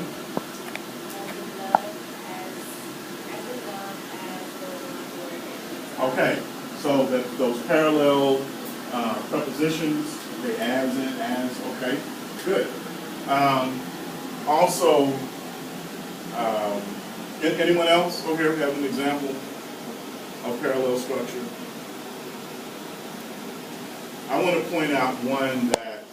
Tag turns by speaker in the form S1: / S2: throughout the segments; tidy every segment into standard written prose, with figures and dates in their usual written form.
S1: one? Okay, so those parallel prepositions, okay, as in, as, okay, good. Also, anyone else over here have an example of parallel structure? I want to point out one that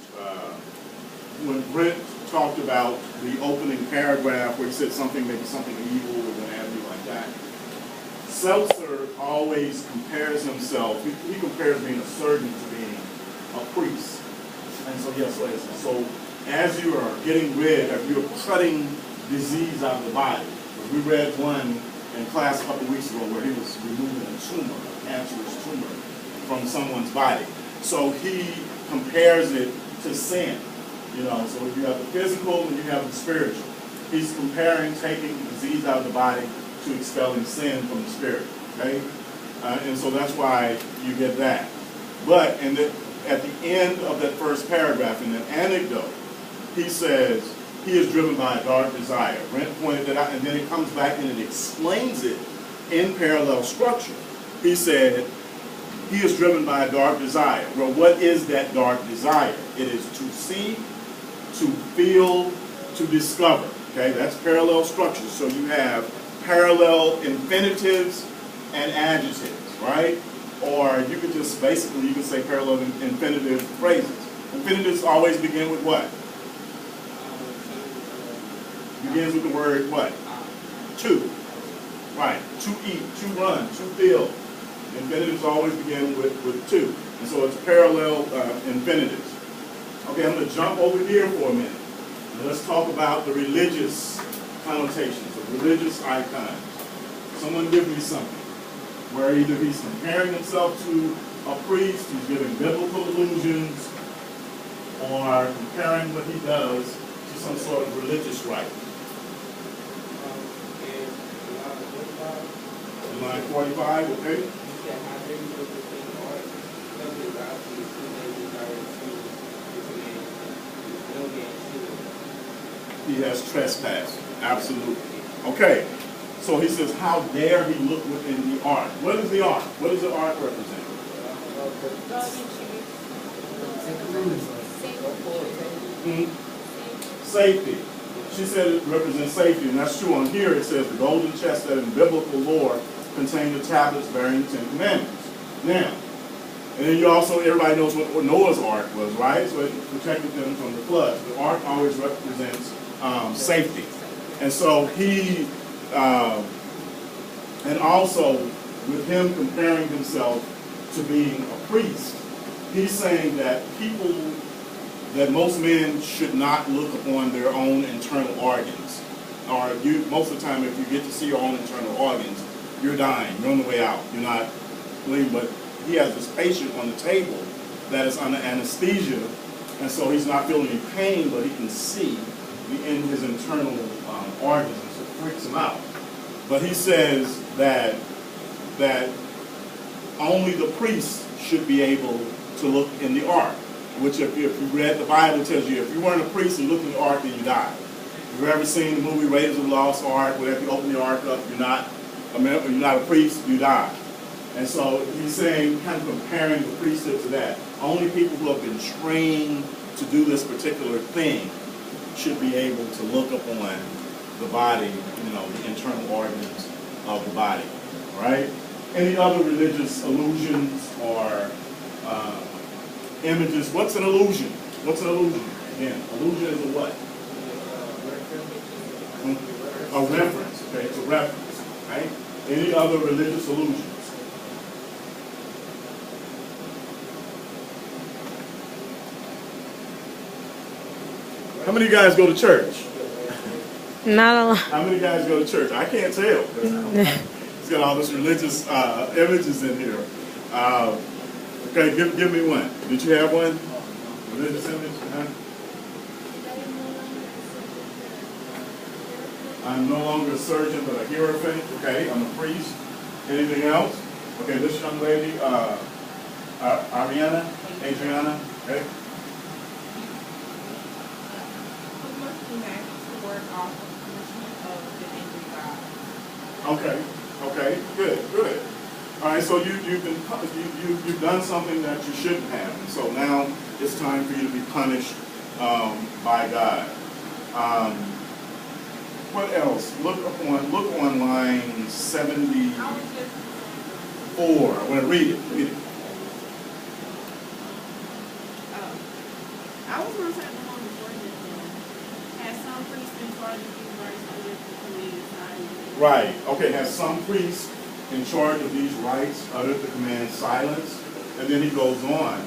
S1: when Brent talked about the opening paragraph where he said something, maybe something evil or what have you like that, Seltzer always compares himself, he compares being a surgeon to being a priest. And so, yes, so as you are getting rid, if you're cutting disease out of the body, we read one in class a couple weeks ago where he was removing a tumor, a cancerous tumor from someone's body. So he compares it to sin, you know, so you have the physical and you have the spiritual. He's comparing taking disease out of the body to expelling sin from the spirit, okay? And so that's why you get that. But at the end of that first paragraph, in that anecdote, he says, he is driven by a dark desire. Brent pointed that out, and then it comes back and it explains it in parallel structure. He said, he is driven by a dark desire. Well, what is that dark desire? It is to see, to feel, to discover. Okay, that's parallel structure. So you have parallel infinitives and adjectives, right? Or you could just basically, you could say parallel infinitive phrases. Infinitives always begin with what? Begins with the word what? To. Right. To eat, to run, to feel. Infinitives always begin with to. And so it's parallel infinitives. Okay, I'm going to jump over here for a minute. And let's talk about the religious connotations, the religious icons. Someone give me something where either he's comparing himself to a priest, he's giving biblical allusions, or comparing what he does to some sort of religious rite. Line 45, okay? He has trespassed. Absolutely. Okay. So he says, how dare he look within the ark? What is the ark? What does the ark represent? Safety. She said it represents safety, and that's true. On here it says the golden chest that in biblical lore contained the tablets bearing the Ten Commandments. Now, and then you also, everybody knows what Noah's ark was, right? So it protected them from the floods. The ark always represents safety. And so he, and also with him comparing himself to being a priest, he's saying that people, that most men should not look upon their own internal organs. Or you, most of the time, if you get to see your own internal organs, you're dying, you're on the way out, you're not bleeding. But he has this patient on the table that is under anesthesia, and so he's not feeling any pain, but he can see in his internal organs, and so it freaks him out. But he says that only the priest should be able to look in the ark, which if you read the Bible, it tells you if you weren't a priest and you looked in the ark, then you die. If you've ever seen the movie Raiders of the Lost Ark, where if you open the ark up, you're not a priest, you die. And so he's saying, kind of comparing the priesthood to that. Only people who have been trained to do this particular thing should be able to look upon the body, you know, the internal organs of the body, right? Any other religious illusions or images? What's an illusion? What's an illusion? Again, illusion is a what? A reference, okay? It's a reference, right? Any other religious illusions? How many of you guys go to church?
S2: Not a lot.
S1: How many guys go to church? I can't tell. It's got all this religious images in here. Okay, give me one. Did you have one? Religious image? I'm no longer a surgeon, but a hierophant. Okay, I'm a priest. Anything else? Okay, this young lady, Adriana. Okay.
S3: off of the angry God.
S1: Okay, good. All right, so you've done something that you shouldn't have, and so now it's time for you to be punished by God. What else? Look on line 74. I want to read it.
S3: I was going to say the one before this one. Has some priest in charge of these rights under the command silence.
S1: Right. Okay. Has some priest in charge of these rights uttered the command silence? And then he goes on.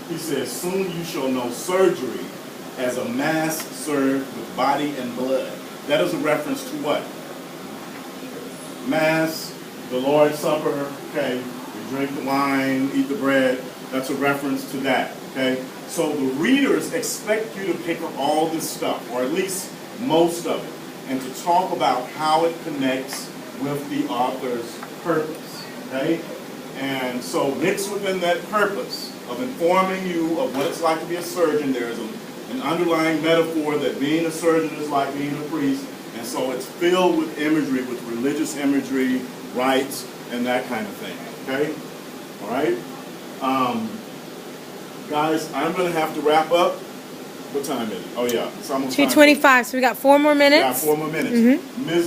S1: He says, "Soon you shall know surgery as a mass served with body and blood." That is a reference to what? Mass, the Lord's Supper. Okay. We drink the wine, eat the bread. That's a reference to that. Okay. So the readers expect you to pick up all this stuff, or at least most of it, and to talk about how it connects with the author's purpose, okay? And so mixed within that purpose of informing you of what it's like to be a surgeon, there is an underlying metaphor that being a surgeon is like being a priest, and so it's filled with imagery, with religious imagery, rites, and that kind of thing, okay? All right? Guys, I'm going to have to wrap up. What time is it? Oh, yeah. It's almost
S2: 2:25, so we got 4 more minutes.
S1: Yeah, 4 more minutes. Ms.